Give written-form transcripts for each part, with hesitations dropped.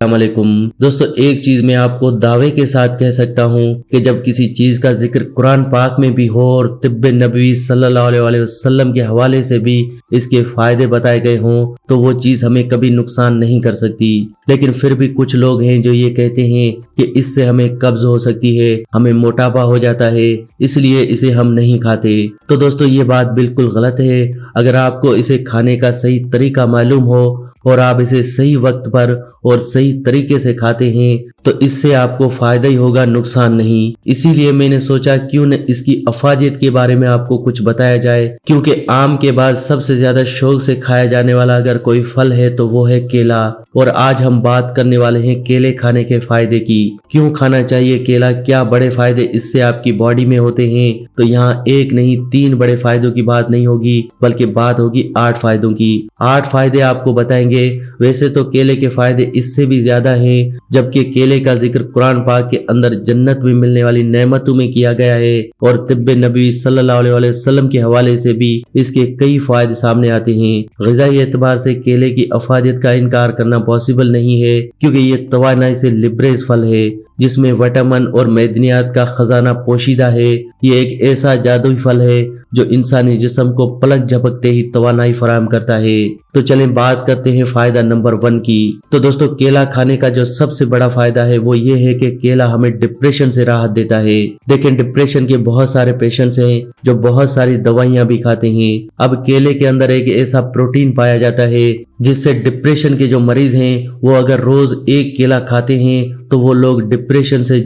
वालेकुम दोस्तों, एक चीज मैं आपको दावे के साथ कह सकता हूँ कि जब किसी चीज का जिक्र कुरान पाक में भी हो और तिब्बे नबवी सल्लल्लाहु अलैहि वसल्लम के हवाले से भी इसके फायदे बताए गए हों तो वो चीज हमें कभी नुकसान नहीं कर सकती। लेकिन फिर भी कुछ लोग हैं जो ये कहते हैं कि इससे हमें कब्ज हो सकती है, हमें मोटापा हो जाता है, इसलिए इसे हम नहीं खाते। तो दोस्तों ये बात बिल्कुल गलत है। अगर आपको इसे खाने का सही तरीका मालूम हो और आप इसे सही वक्त पर और सही तरीके से खाते हैं तो इससे आपको फायदा ही होगा, नुकसान नहीं। इसीलिए मैंने सोचा क्यों न इसकी अफादियत के बारे में आपको कुछ बताया जाए, क्योंकि आम के बाद सबसे ज्यादा शौक से खाया जाने वाला अगर कोई फल है तो वो है केला। और आज हम बात करने वाले हैं केले खाने के फायदे की। क्यों खाना चाहिए केला, क्या बड़े फायदे इससे आपकी बॉडी में होते हैं। तो यहाँ एक नहीं 3 बड़े फायदों की बात नहीं होगी, बल्कि बात होगी 8 फायदों की। 8 फायदे आपको बताएंगे। वैसे तो केले के फायदे इससे भी ज्यादा हैं, जबकि केले का जिक्र कुरान पाक के अंदर जन्नत में मिलने वाली नेमतों में किया गया है और तिब्बे नबी सल्लल्लाहु अलैहि वसल्लम के हवाले से भी इसके कई फायदे सामने आते हैं। ग़िज़ाई एतबार से केले की अफादियत का इनकार करना पॉसिबल नहीं है, क्योंकि ये तवानाई से लिबरेज फल है जिसमें विटामिन और मैदनियात का खजाना पोशीदा है। ये एक ऐसा जादुई फल है जो इंसानी जिस्म को पलक झपकते ही तवानाई फराहम करता है। तो चलें बात करते हैं फायदा नंबर 1 की। तो दोस्तों केला खाने का जो सबसे बड़ा फायदा है वो ये है कि केला हमें डिप्रेशन से राहत देता है। देखें, डिप्रेशन के बहुत सारे पेशेंट्स हैं जो बहुत सारी दवाइयां भी खाते हैं। अब केले के अंदर एक ऐसा प्रोटीन पाया जाता है जिससे डिप्रेशन के जो मरीज हैं वो अगर रोज एक केला खाते हैं तो वो लोग डिप्रेशन से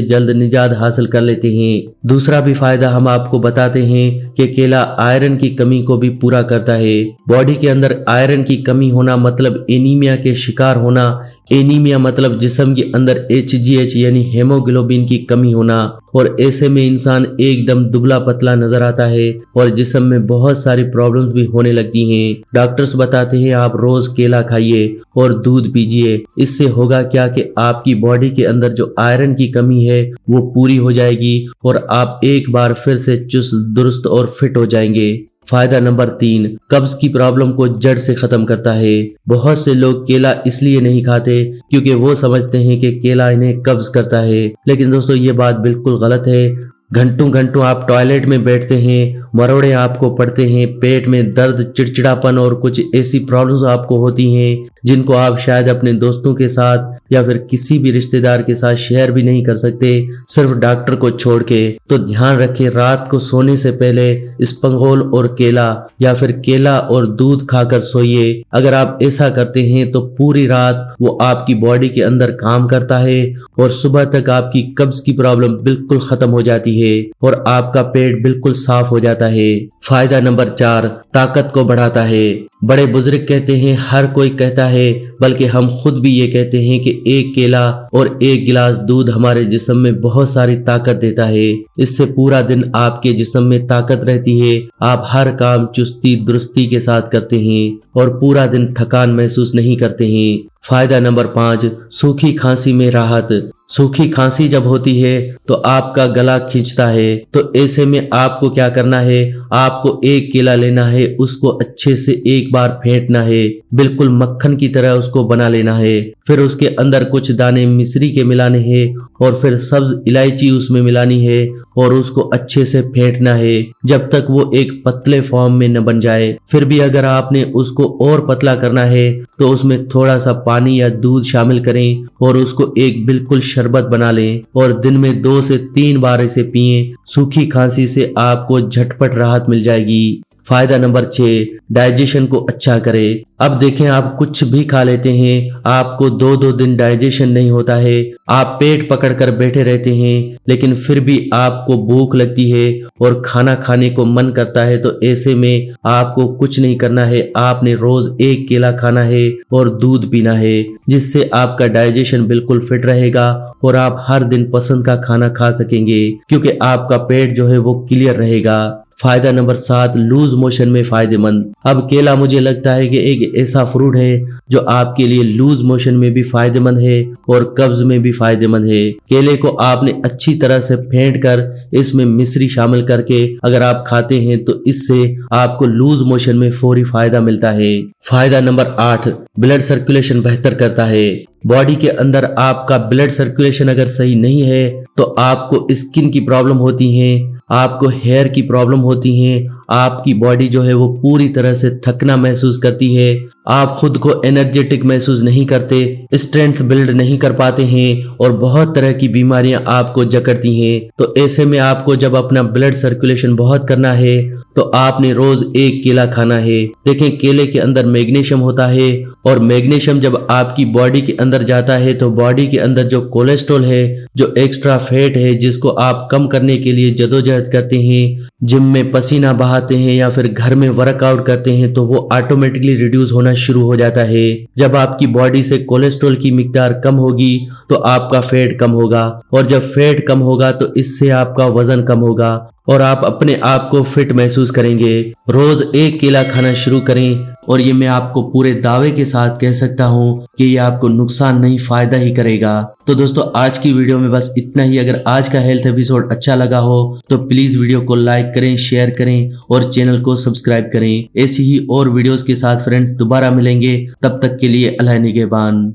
जल्द निजात हासिल कर लेते हैं। दूसरा भी फायदा हम आपको बताते हैं कि केला आयरन की कमी को भी पूरा करता है। बॉडी के अंदर आयरन की कमी होना मतलब एनीमिया के शिकार होना। एनीमिया मतलब जिस्म के अंदर HGH यानी हेमोग्लोबिन की कमी होना, और ऐसे में इंसान एकदम दुबला पतला नजर आता है और जिस्म में बहुत सारी प्रॉब्लम्स भी होने लगती हैं। डॉक्टर्स बताते हैं आप रोज केला खाइए और दूध पीजिए। इससे होगा क्या कि आपकी बॉडी के अंदर जो आयरन की कमी है वो पूरी हो जाएगी और आप एक बार फिर से चुस्त दुरुस्त और फिट हो जाएंगे। फायदा नंबर 3, कब्ज की प्रॉब्लम को जड़ से खत्म करता है। बहुत से लोग केला इसलिए नहीं खाते क्योंकि वो समझते हैं कि केला इन्हें कब्ज करता है, लेकिन दोस्तों ये बात बिल्कुल गलत है। घंटों घंटों आप टॉयलेट में बैठते हैं, मरोड़े आपको पड़ते हैं, पेट में दर्द, चिड़चिड़ापन और कुछ ऐसी प्रॉब्लम्स आपको होती हैं जिनको आप शायद अपने दोस्तों के साथ या फिर किसी भी रिश्तेदार के साथ शेयर भी नहीं कर सकते, सिर्फ डॉक्टर को छोड़ के। तो ध्यान रखें, रात को सोने से पहले स्पंगोल और केला या फिर केला और दूध खाकर सोइए। अगर आप ऐसा करते हैं तो पूरी रात वो आपकी बॉडी के अंदर काम करता है और सुबह तक आपकी कब्ज की प्रॉब्लम बिल्कुल खत्म हो जाती है और आपका पेट बिल्कुल साफ हो जाता है। फायदा नंबर 4, ताकत को बढ़ाता है। बड़े बुजुर्ग कहते हैं, हर कोई कहता है, बल्कि हम खुद भी ये कहते हैं कि एक केला और 1 गिलास दूध हमारे जिस्म में बहुत सारी ताकत देता है। इससे पूरा दिन आपके जिस्म में ताकत रहती है, आप हर काम चुस्ती दुरुस्ती के साथ करते हैं और पूरा दिन थकान महसूस नहीं करते हैं। फायदा नंबर 5, सूखी खांसी में राहत। सूखी खांसी जब होती है तो आपका गला खींचता है, तो ऐसे में आपको क्या करना है, आपको 1 केला लेना है, उसको अच्छे से एक बार फेंटना है, बिल्कुल मक्खन की तरह उसको बना लेना है। फिर उसके अंदर कुछ दाने मिश्री के मिलाने हैं और फिर सब्ज इलायची उसमें मिलानी है और उसको अच्छे से फेंटना है जब तक वो एक पतले फॉर्म में न बन जाए। फिर भी अगर आपने उसको और पतला करना है तो उसमें थोड़ा सा पानी या दूध शामिल करें और उसको एक बिल्कुल शरबत बना लें और दिन में 2 से 3 बार इसे पिएं। सूखी खांसी से आपको झटपट राहत मिल जाएगी। फायदा नंबर 6, डाइजेशन को अच्छा करे। अब देखें, आप कुछ भी खा लेते हैं, आपको 2-2 दिन डाइजेशन नहीं होता है, आप पेट पकड़कर बैठे रहते हैं, लेकिन फिर भी आपको भूख लगती है और खाना खाने को मन करता है। तो ऐसे में आपको कुछ नहीं करना है, आपने रोज 1 केला खाना है और दूध पीना है, जिससे आपका डाइजेशन बिल्कुल फिट रहेगा और आप हर दिन पसंद का खाना खा सकेंगे, क्योंकि आपका पेट जो है वो क्लियर रहेगा। फायदा नंबर 7, लूज मोशन में फायदेमंद। अब केला मुझे लगता है कि एक ऐसा फ्रूट है जो आपके लिए लूज मोशन में भी फायदेमंद है और कब्ज में भी फायदेमंद है। केले को आपने अच्छी तरह से फेंट कर इसमें मिश्री शामिल करके अगर आप खाते हैं तो इससे आपको लूज मोशन में फौरी फायदा मिलता है। फायदा नंबर 8, ब्लड सर्कुलेशन बेहतर करता है। बॉडी के अंदर आपका ब्लड सर्कुलेशन अगर सही नहीं है तो आपको स्किन की प्रॉब्लम होती है, आपको हेयर की प्रॉब्लम होती है, आपकी बॉडी जो है वो पूरी तरह से थकना महसूस करती है, आप खुद को एनर्जेटिक महसूस नहीं करते, स्ट्रेंथ बिल्ड नहीं कर पाते हैं और बहुत तरह की बीमारियां आपको जकड़ती हैं। तो ऐसे में आपको जब अपना ब्लड सर्कुलेशन बहुत करना है तो आपने रोज एक केला खाना है। देखें, केले के अंदर मैग्नीशियम होता है और मैग्नीशियम जब आपकी बॉडी के अंदर जाता है तो बॉडी के अंदर जो कोलेस्ट्रॉल है, जो एक्स्ट्रा फैट है जिसको आप कम करने के लिए जदोजहद करते हैं, जिम में पसीना बहाते हैं या फिर घर में वर्कआउट करते हैं, तो वो ऑटोमेटिकली रिड्यूस होना शुरू हो जाता है। जब आपकी बॉडी से कोलेस्ट्रॉल की मिकदार कम होगी तो आपका फैट कम होगा और जब फैट कम होगा तो इससे आपका वजन कम होगा और आप अपने आप को फिट महसूस करेंगे। रोज एक केला खाना शुरू करें और ये मैं आपको पूरे दावे के साथ कह सकता हूँ कि ये आपको नुकसान नहीं फायदा ही करेगा। तो दोस्तों आज की वीडियो में बस इतना ही। अगर आज का हेल्थ एपिसोड अच्छा लगा हो तो प्लीज वीडियो को लाइक करें, शेयर करें और चैनल को सब्सक्राइब करें। ऐसी ही और वीडियोस के साथ फ्रेंड्स दोबारा मिलेंगे, तब तक के लिए अल्लाह निगहबान।